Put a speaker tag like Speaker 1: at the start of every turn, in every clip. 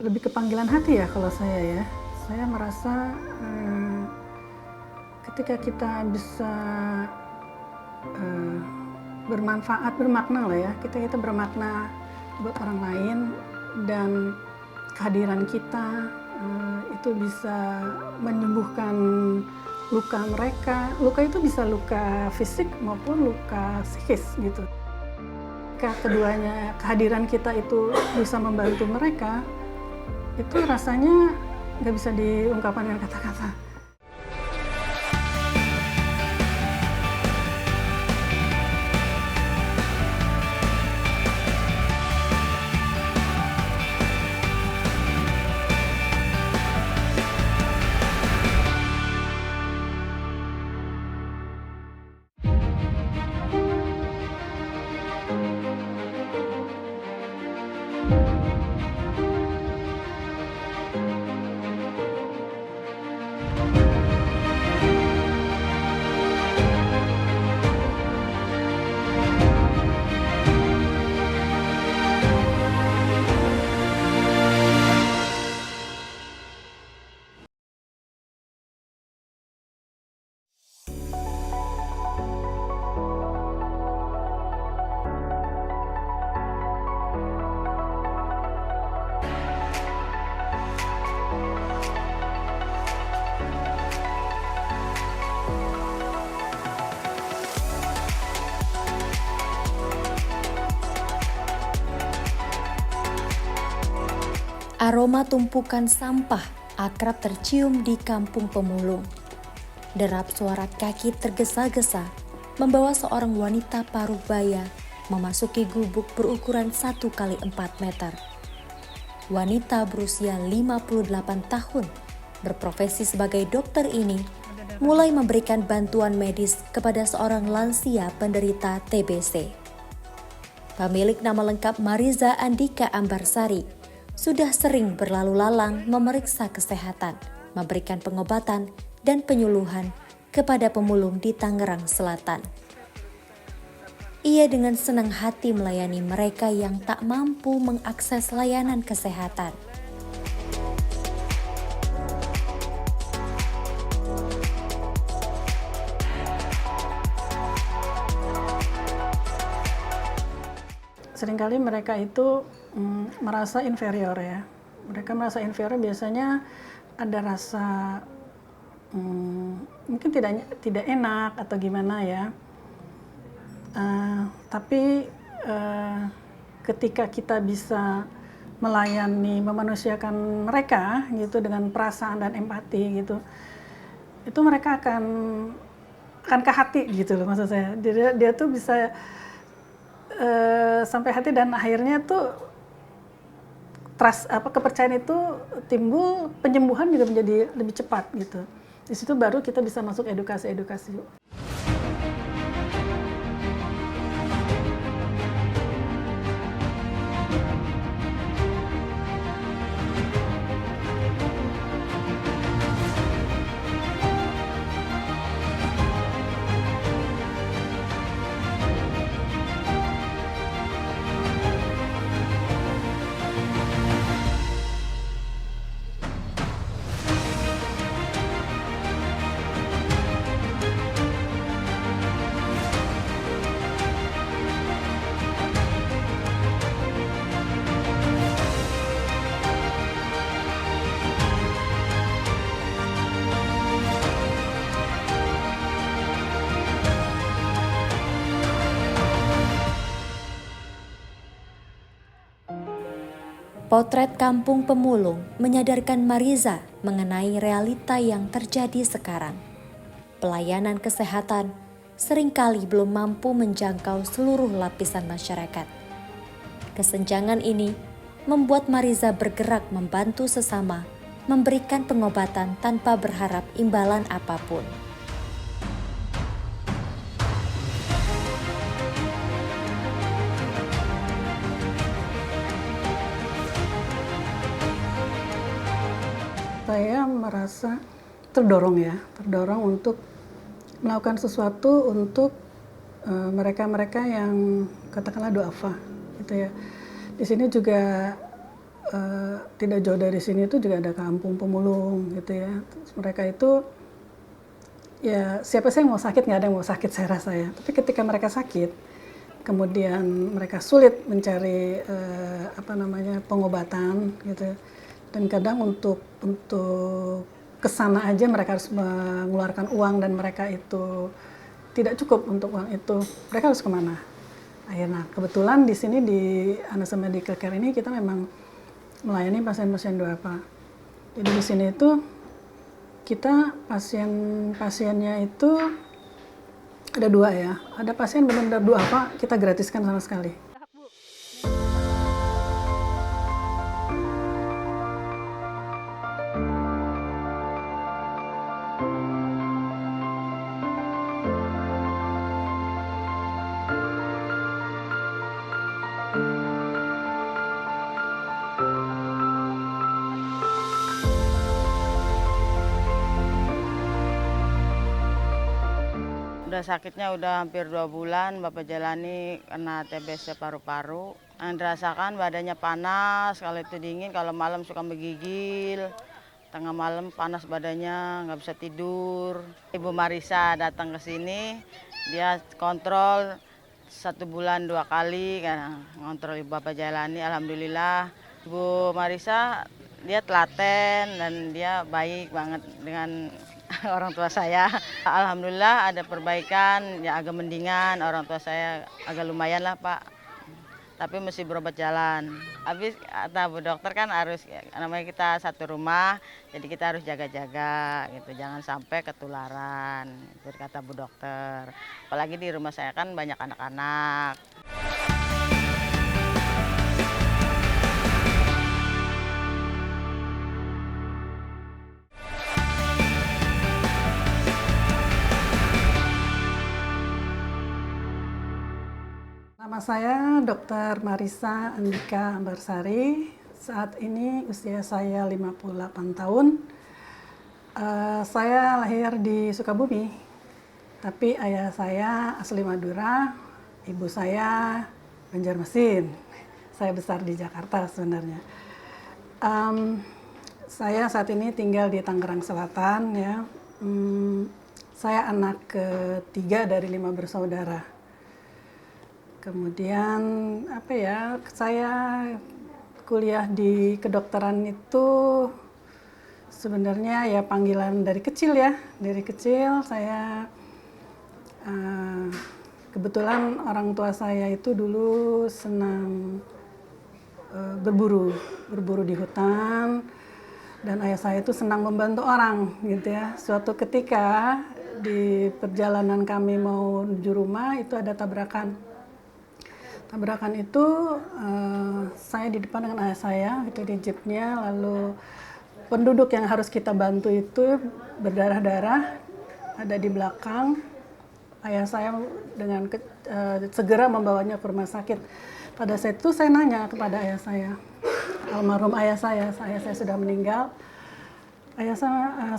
Speaker 1: lebih ke panggilan hati ya kalau saya ya. Saya merasa ketika kita bisa bermanfaat, bermakna lah ya, kita bermakna buat orang lain, dan kehadiran kita itu bisa menyembuhkan luka mereka. Luka itu bisa luka fisik maupun luka psikis gitu. Keduanya, kehadiran kita itu bisa membantu mereka, itu rasanya nggak bisa diungkapkan dengan kata-kata.
Speaker 2: Aroma tumpukan sampah akrab tercium di Kampung Pemulung. Derap suara kaki tergesa-gesa membawa seorang wanita paruh baya memasuki gubuk berukuran 1 kali 4 meter. Wanita berusia 58 tahun, berprofesi sebagai dokter ini, mulai memberikan bantuan medis kepada seorang lansia penderita TBC. Pemilik nama lengkap Mariza Andika Ambarsari sudah sering berlalu lalang memeriksa kesehatan, memberikan pengobatan dan penyuluhan kepada pemulung di Tangerang Selatan. Ia dengan senang hati melayani mereka yang tak mampu mengakses layanan kesehatan.
Speaker 1: Seringkali mereka itu merasa inferior ya. Mereka merasa inferior, biasanya ada rasa mungkin tidak enak atau gimana ya. Tapi ketika kita bisa melayani, memanusiakan mereka gitu dengan perasaan dan empati gitu, itu mereka akan ke hati gitu loh, maksud saya. Dia tuh bisa sampai hati, dan akhirnya tuh trust, kepercayaan itu timbul, penyembuhan juga menjadi lebih cepat gitu. Di situ baru kita bisa masuk edukasi.
Speaker 2: Potret Kampung Pemulung menyadarkan Mariza mengenai realita yang terjadi sekarang. Pelayanan kesehatan seringkali belum mampu menjangkau seluruh lapisan masyarakat. Kesenjangan ini membuat Mariza bergerak membantu sesama, memberikan pengobatan tanpa berharap imbalan apapun.
Speaker 1: Saya merasa terdorong untuk melakukan sesuatu untuk mereka-mereka yang katakanlah duafa gitu ya. Di sini juga tidak jauh dari sini itu juga ada kampung pemulung gitu ya. Terus mereka itu ya siapa sih yang mau sakit, nggak ada yang mau sakit saya rasa ya. Tapi ketika mereka sakit, kemudian mereka sulit mencari pengobatan gitu. Dan kadang untuk kesana aja mereka harus mengeluarkan uang dan mereka itu tidak cukup untuk uang itu. Mereka harus kemana? Akhirnya kebetulan di sini di Anasa Medical Care ini kita memang melayani pasien-pasien duafa. Jadi di sini itu kita pasiennya itu ada 2 ya. Ada pasien benar-benar duafa, kita gratiskan sama sekali.
Speaker 3: Udah sakitnya udah hampir 2 bulan, Bapak jalani kena TBC paru-paru. Yang dirasakan badannya panas, kalau itu dingin, kalau malam suka menggigil. Tengah malam panas badannya, nggak bisa tidur. Ibu Marisa datang ke sini, dia kontrol 1 bulan 2 kali, karena ngontrol Ibu Bapak jalani. Alhamdulillah, Ibu Marisa dia telaten dan dia baik banget dengan orang tua saya. Alhamdulillah ada perbaikan, ya agak mendingan, orang tua saya agak lumayan lah Pak. Tapi mesti berobat jalan. Habis kata Bu Dokter kan harus, namanya kita satu rumah, jadi kita harus jaga-jaga gitu, jangan sampai ketularan, itu kata Bu Dokter. Apalagi di rumah saya kan banyak anak-anak.
Speaker 1: Nama saya Dr. Marisa Andika Ambarsari. Saat ini usia saya 58 tahun. Saya lahir di Sukabumi, tapi ayah saya asli Madura, ibu saya Banjarmasin. Saya besar di Jakarta sebenarnya. Saya saat ini tinggal di Tangerang Selatan ya. Saya anak ketiga dari 5 bersaudara. Kemudian saya kuliah di kedokteran itu sebenarnya ya panggilan dari kecil ya. Dari kecil saya kebetulan orang tua saya itu dulu senang berburu di hutan, dan ayah saya itu senang membantu orang gitu ya. Suatu ketika di perjalanan kami mau menuju rumah itu ada tabrakan. Tabrakan itu saya di depan dengan ayah saya itu di jeepnya, lalu penduduk yang harus kita bantu itu berdarah-darah ada di belakang. Ayah saya dengan segera membawanya ke rumah sakit. Pada saat itu saya nanya kepada ayah saya, almarhum ayah saya sudah meninggal. Ayah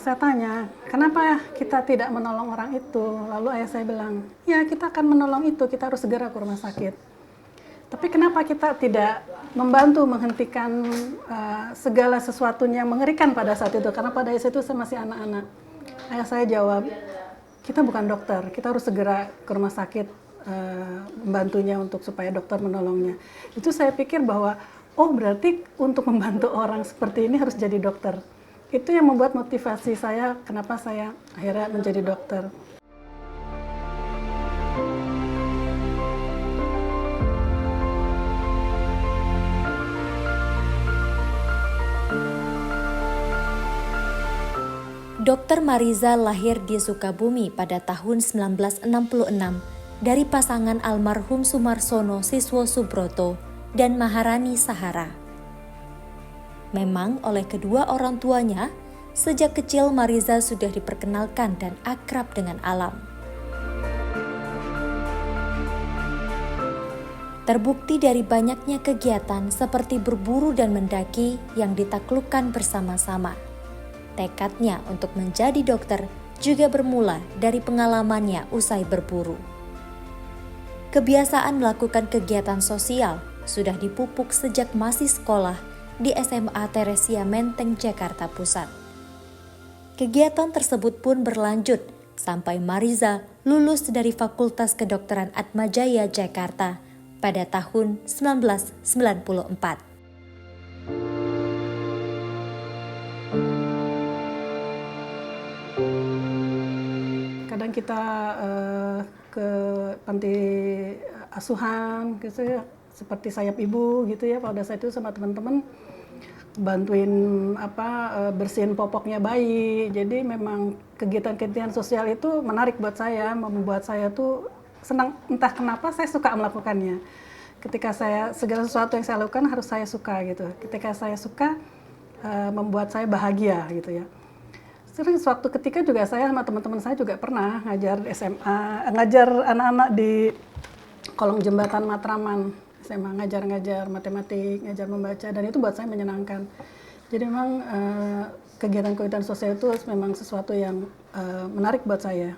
Speaker 1: saya tanya, kenapa kita tidak menolong orang itu? Lalu ayah saya bilang, ya kita akan menolong itu, kita harus segera ke rumah sakit. Tapi kenapa kita tidak membantu menghentikan segala sesuatunya yang mengerikan pada saat itu? Karena pada saat itu saya masih anak-anak. Ayah saya jawab, kita bukan dokter, kita harus segera ke rumah sakit membantunya supaya dokter menolongnya. Itu saya pikir bahwa, oh berarti untuk membantu orang seperti ini harus jadi dokter. Itu yang membuat motivasi saya, kenapa saya akhirnya menjadi dokter.
Speaker 2: Dr. Mariza lahir di Sukabumi pada tahun 1966 dari pasangan almarhum Sumarsono Siswo Subroto dan Maharani Sahara. Memang oleh kedua orang tuanya, sejak kecil Mariza sudah diperkenalkan dan akrab dengan alam. Terbukti dari banyaknya kegiatan seperti berburu dan mendaki yang ditaklukkan bersama-sama. Tekadnya untuk menjadi dokter juga bermula dari pengalamannya usai berburu. Kebiasaan melakukan kegiatan sosial sudah dipupuk sejak masih sekolah di SMA Teresia Menteng, Jakarta Pusat. Kegiatan tersebut pun berlanjut sampai Mariza lulus dari Fakultas Kedokteran Atmajaya Jakarta pada tahun 1994.
Speaker 1: Kadang kita ke panti asuhan gitu ya, seperti Sayap Ibu gitu ya, pada saat itu sama teman-teman bantuin bersihin popoknya bayi. Jadi memang kegiatan-kegiatan sosial itu menarik buat saya, membuat saya tuh senang, entah kenapa saya suka melakukannya. Ketika segala sesuatu yang saya lakukan harus saya suka gitu. Ketika saya suka membuat saya bahagia gitu ya. Sering suatu ketika juga saya sama teman-teman saya juga pernah ngajar SMA, ngajar anak-anak di kolong jembatan Matraman SMA, ngajar matematik, ngajar membaca, dan itu buat saya menyenangkan. Jadi memang kegiatan-kegiatan sosial itu memang sesuatu yang menarik buat saya.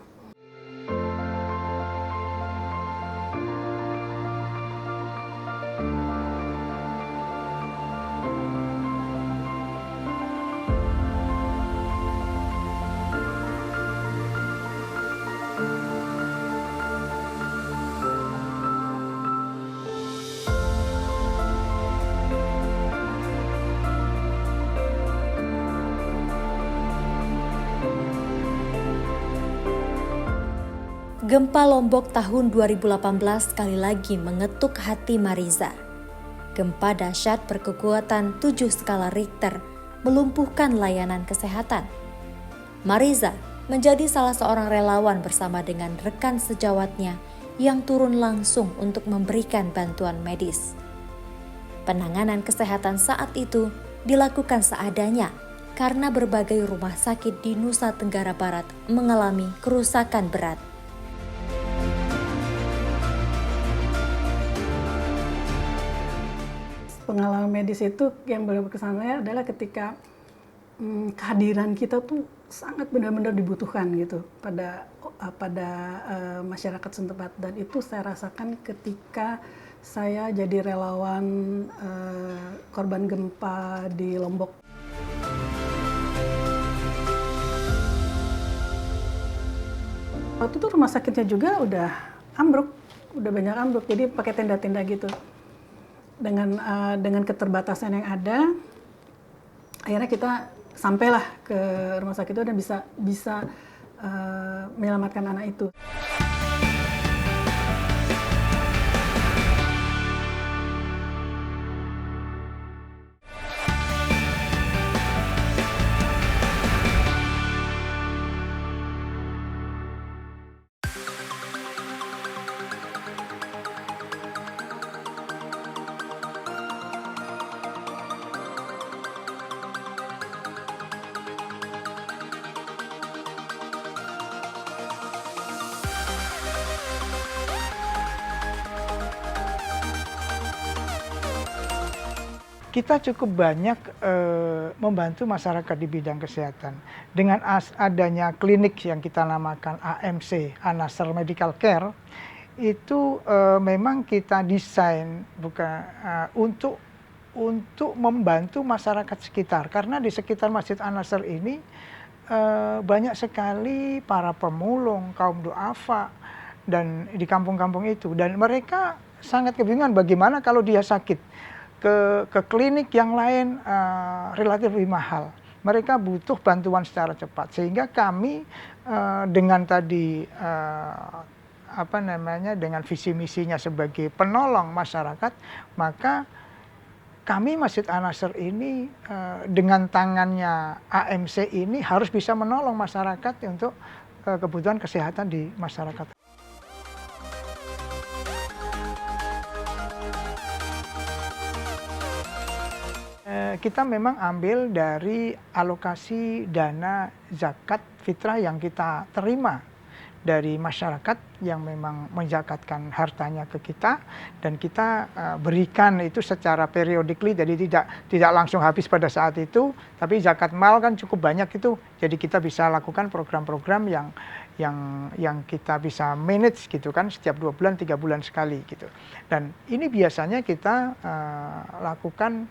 Speaker 2: Gempa Lombok tahun 2018 sekali lagi mengetuk hati Mariza. Gempa dahsyat berkekuatan 7 skala Richter melumpuhkan layanan kesehatan. Mariza menjadi salah seorang relawan bersama dengan rekan sejawatnya yang turun langsung untuk memberikan bantuan medis. Penanganan kesehatan saat itu dilakukan seadanya karena berbagai rumah sakit di Nusa Tenggara Barat mengalami kerusakan berat.
Speaker 1: Pengalaman medis itu yang berkesan saya adalah ketika kehadiran kita tuh sangat benar-benar dibutuhkan gitu pada masyarakat setempat, dan itu saya rasakan ketika saya jadi relawan korban gempa di Lombok. Waktu itu rumah sakitnya juga udah ambruk, udah banyak ambruk, jadi pakai tenda-tenda gitu. Dengan keterbatasan yang ada, akhirnya kita sampailah ke rumah sakit itu dan bisa menyelamatkan anak itu.
Speaker 4: Kita cukup banyak membantu masyarakat di bidang kesehatan. Dengan adanya klinik yang kita namakan AMC, An-Nasr Medical Care, itu memang kita desain untuk membantu masyarakat sekitar. Karena di sekitar Masjid An-Nasr ini banyak sekali para pemulung, kaum duafa, dan di kampung-kampung itu. Dan mereka sangat kebingungan bagaimana kalau dia sakit. Ke klinik yang lain relatif lebih mahal. Mereka butuh bantuan secara cepat, sehingga kami dengan tadi dengan visi misinya sebagai penolong masyarakat, maka kami Masjid An-Nasr ini dengan tangannya AMC ini harus bisa menolong masyarakat untuk kebutuhan kesehatan di masyarakat. Kita memang ambil dari alokasi dana zakat fitrah yang kita terima dari masyarakat yang memang menzakatkan hartanya ke kita, dan kita berikan itu secara periodically, jadi tidak langsung habis pada saat itu, tapi zakat mal kan cukup banyak itu, jadi kita bisa lakukan program-program yang kita bisa manage gitu kan, setiap 2 bulan 3 bulan sekali gitu. Dan ini biasanya kita lakukan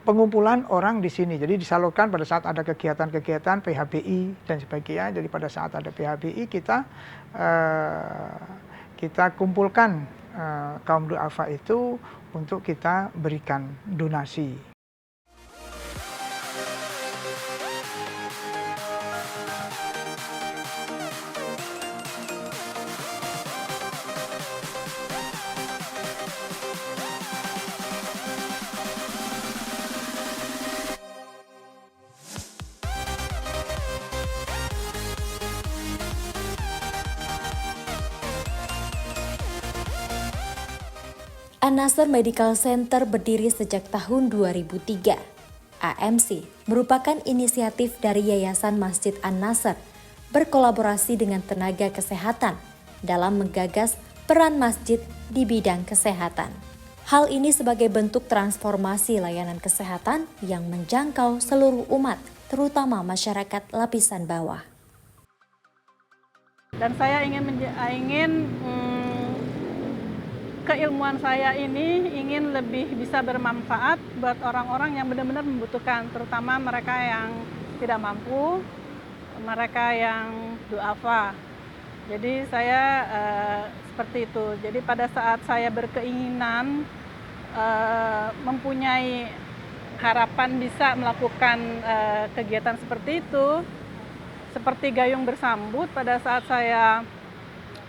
Speaker 4: pengumpulan orang di sini. Jadi disalurkan pada saat ada kegiatan-kegiatan PHBI dan sebagainya. Jadi pada saat ada PHBI kita kumpulkan kaum duafa itu untuk kita berikan donasi.
Speaker 2: An-Nasr Medical Center berdiri sejak tahun 2003. AMC merupakan inisiatif dari Yayasan Masjid An-Nasr berkolaborasi dengan tenaga kesehatan dalam menggagas peran masjid di bidang kesehatan. Hal ini sebagai bentuk transformasi layanan kesehatan yang menjangkau seluruh umat, terutama masyarakat lapisan bawah.
Speaker 1: Dan saya ingin keilmuan saya ini ingin lebih bisa bermanfaat buat orang-orang yang benar-benar membutuhkan, terutama mereka yang tidak mampu, mereka yang duafa. Jadi saya seperti itu. Jadi pada saat saya berkeinginan mempunyai harapan bisa melakukan kegiatan seperti itu, seperti gayung bersambut pada saat saya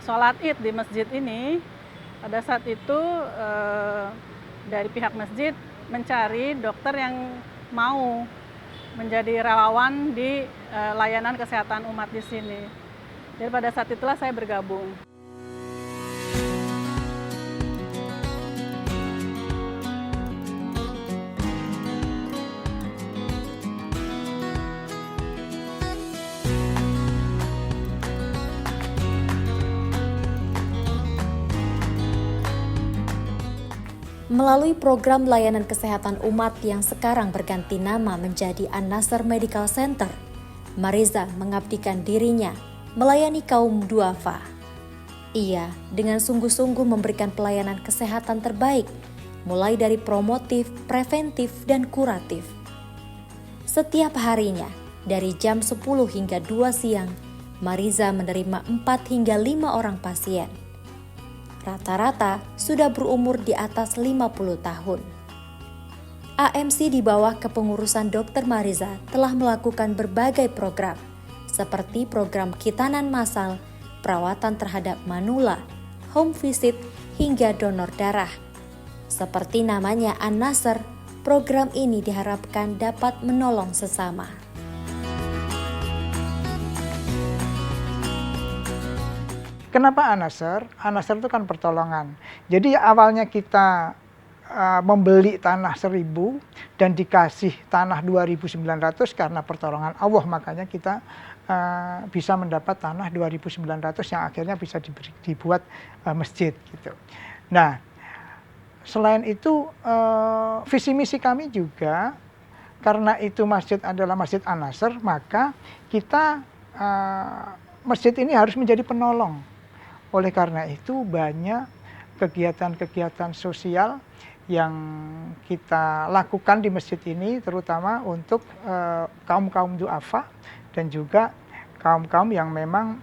Speaker 1: sholat Id di masjid ini. Pada saat itu dari pihak masjid mencari dokter yang mau menjadi relawan di layanan kesehatan umat di sini. Jadi pada saat itulah saya bergabung.
Speaker 2: Melalui program layanan kesehatan umat yang sekarang berganti nama menjadi An-Nasr Medical Center, Mariza mengabdikan dirinya melayani kaum duafa. Ia dengan sungguh-sungguh memberikan pelayanan kesehatan terbaik, mulai dari promotif, preventif, dan kuratif. Setiap harinya, dari jam 10 hingga 2 siang, Mariza menerima 4 hingga 5 orang pasien. Rata-rata sudah berumur di atas 50 tahun. AMC di bawah kepengurusan Dr. Mariza telah melakukan berbagai program, seperti program khitanan massal, perawatan terhadap manula, home visit, hingga donor darah. Seperti namanya An-Nasr, program ini diharapkan dapat menolong sesama.
Speaker 4: Kenapa An-Nasr? An-Nasr itu kan pertolongan. Jadi awalnya kita membeli tanah 1.000 dan dikasih tanah 2.900 karena pertolongan Allah, makanya kita bisa mendapat tanah 2.900 yang akhirnya bisa dibuat masjid gitu. Nah, selain itu visi misi kami juga, karena itu masjid adalah Masjid An-Nasr, maka kita masjid ini harus menjadi penolong. Oleh karena itu banyak kegiatan-kegiatan sosial yang kita lakukan di masjid ini, terutama untuk kaum-kaum duafa dan juga kaum-kaum yang memang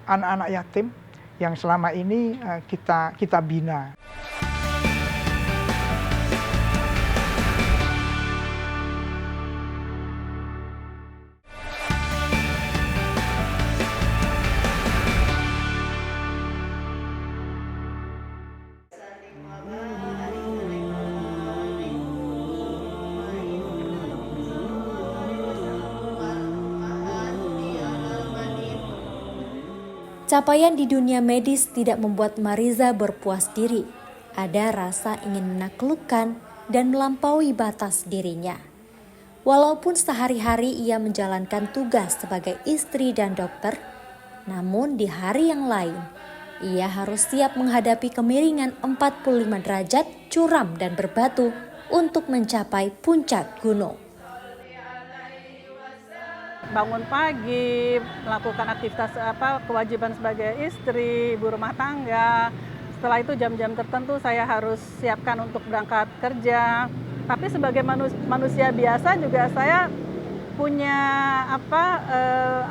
Speaker 4: anak-anak yatim yang selama ini kita bina.
Speaker 2: Capaian di dunia medis tidak membuat Mariza berpuas diri. Ada rasa ingin menaklukkan dan melampaui batas dirinya. Walaupun sehari-hari ia menjalankan tugas sebagai istri dan dokter, namun di hari yang lain, ia harus siap menghadapi kemiringan 45 derajat curam dan berbatu untuk mencapai puncak gunung.
Speaker 1: Bangun pagi, melakukan aktivitas kewajiban sebagai istri, ibu rumah tangga, setelah itu jam-jam tertentu saya harus siapkan untuk berangkat kerja. Tapi sebagai manusia biasa juga saya punya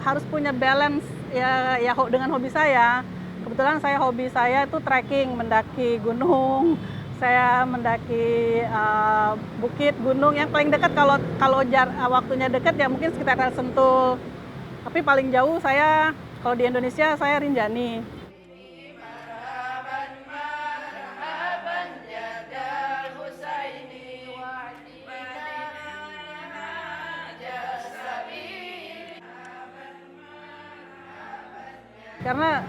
Speaker 1: harus punya balance ya dengan hobi saya. Kebetulan hobi saya itu trekking, mendaki gunung. Saya mendaki bukit, gunung yang paling dekat kalau waktunya dekat ya mungkin sekitar Sentul. Tapi paling jauh saya kalau di Indonesia saya Rinjani. Karena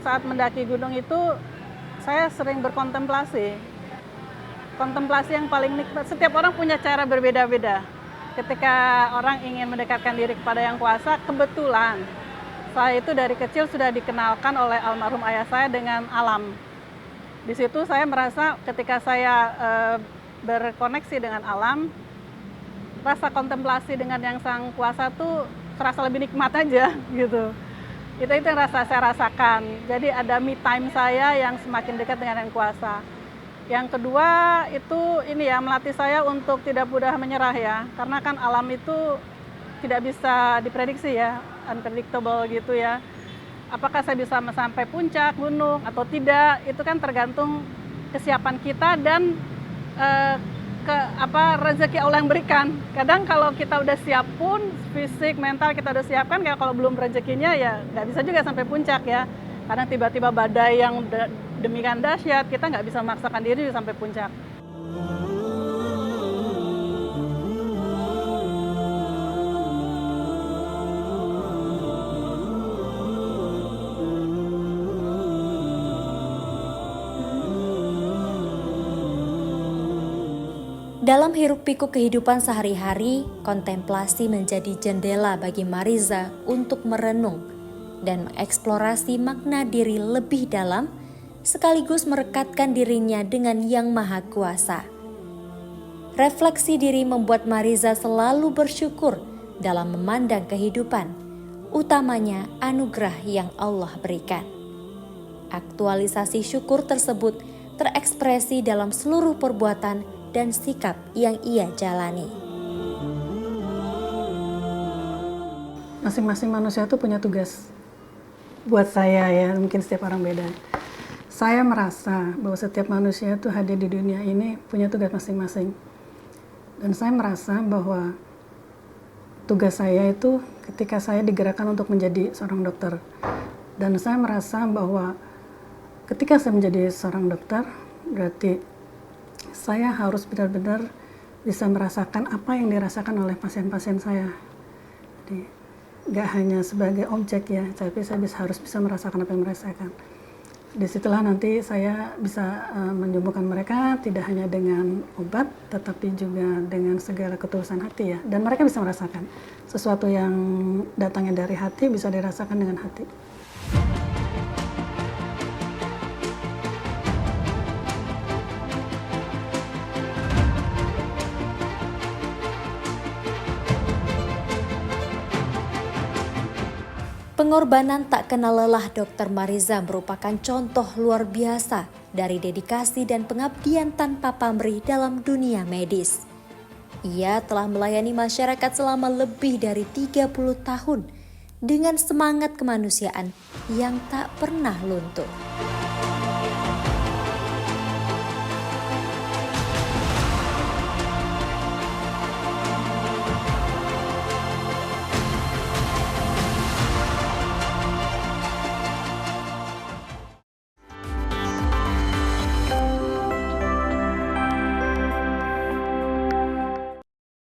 Speaker 1: saat mendaki gunung itu saya sering berkontemplasi. Kontemplasi yang paling nikmat, setiap orang punya cara berbeda-beda. Ketika orang ingin mendekatkan diri kepada Yang Kuasa, kebetulan saya itu dari kecil sudah dikenalkan oleh almarhum ayah saya dengan alam. Di situ saya merasa ketika saya berkoneksi dengan alam, rasa kontemplasi dengan Yang Sang Kuasa tuh terasa lebih nikmat aja gitu. Itu yang saya rasakan. Jadi ada me time saya yang semakin dekat dengan Yang Kuasa. Yang kedua itu melatih saya untuk tidak mudah menyerah ya. Karena kan alam itu tidak bisa diprediksi ya, unpredictable gitu ya. Apakah saya bisa sampai puncak gunung atau tidak, itu kan tergantung kesiapan kita dan rezeki Allah yang berikan. Kadang kalau kita udah siap pun, fisik, mental kita udah siapkan, kalau belum rezekinya ya nggak bisa juga sampai puncak ya. Kadang tiba-tiba badai yang demikian dahsyat, kita nggak bisa memaksakan diri sampai puncak.
Speaker 2: Dalam hiruk-pikuk kehidupan sehari-hari, kontemplasi menjadi jendela bagi Mariza untuk merenung dan mengeksplorasi makna diri lebih dalam, sekaligus merekatkan dirinya dengan Yang Maha Kuasa. Refleksi diri membuat Mariza selalu bersyukur dalam memandang kehidupan, utamanya anugerah yang Allah berikan. Aktualisasi syukur tersebut terekspresi dalam seluruh perbuatan dan sikap yang ia jalani.
Speaker 1: Masing-masing manusia itu punya tugas. Buat saya ya, mungkin setiap orang beda. Saya merasa bahwa setiap manusia itu hadir di dunia ini punya tugas masing-masing. Dan saya merasa bahwa tugas saya itu ketika saya digerakkan untuk menjadi seorang dokter. Dan saya merasa bahwa ketika saya menjadi seorang dokter, berarti saya harus benar-benar bisa merasakan apa yang dirasakan oleh pasien-pasien saya. Jadi, nggak hanya sebagai objek ya, tapi saya harus bisa merasakan apa yang merasakan. Disitulah nanti saya bisa menyembuhkan mereka tidak hanya dengan obat, tetapi juga dengan segala ketulusan hati ya. Dan mereka bisa merasakan sesuatu yang datangnya dari hati bisa dirasakan dengan hati.
Speaker 2: Pengorbanan tak kenal lelah Dr. Mariza merupakan contoh luar biasa dari dedikasi dan pengabdian tanpa pamrih dalam dunia medis. Ia telah melayani masyarakat selama lebih dari 30 tahun dengan semangat kemanusiaan yang tak pernah luntur.